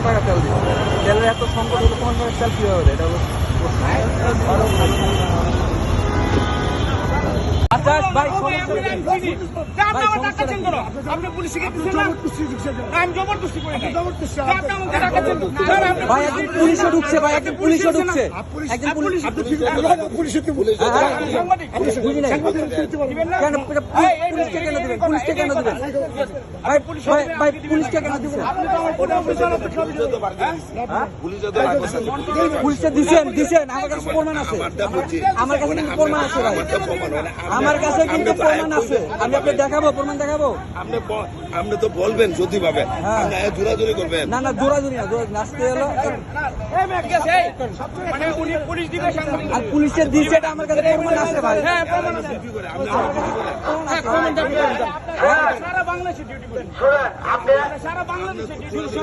টাকা তেল দিচ্ছে। তেলের এত সংকট হলে 15 টাকা তেল কীভাবে হবে? এটা হলো ভাই একজন পুলিশও ঢুকছে, ভাই একজন পুলিশও ঢুকছে, একজন পুলিশকে কেন দেবেন? পুলিশকে কেন দেবেন ভাই? ভাই পুলিশকে কেন দেবেন? পুলিশকে দিছেন আমার কাছে প্রমাণ আছে, আমার কাছে কিন্তু প্রমাণ আছে ভাই, আমার কাছে কিন্তু প্রমাণ আছে। আমি আপনাকে দেখাবো, প্রমাণ দেখাবো। আপনি তো বলবেন যদি পাবেন, জোরাজুরি করবেন না, জোরাজুরি না, আসতে হলো আর পুলিশের দিচ্ছে, এটা আমার কাছে প্রমাণ আছে ভাই। সারা বাংলাদেশে ডিউটি করেন, সারা বাংলাদেশে ডিউটি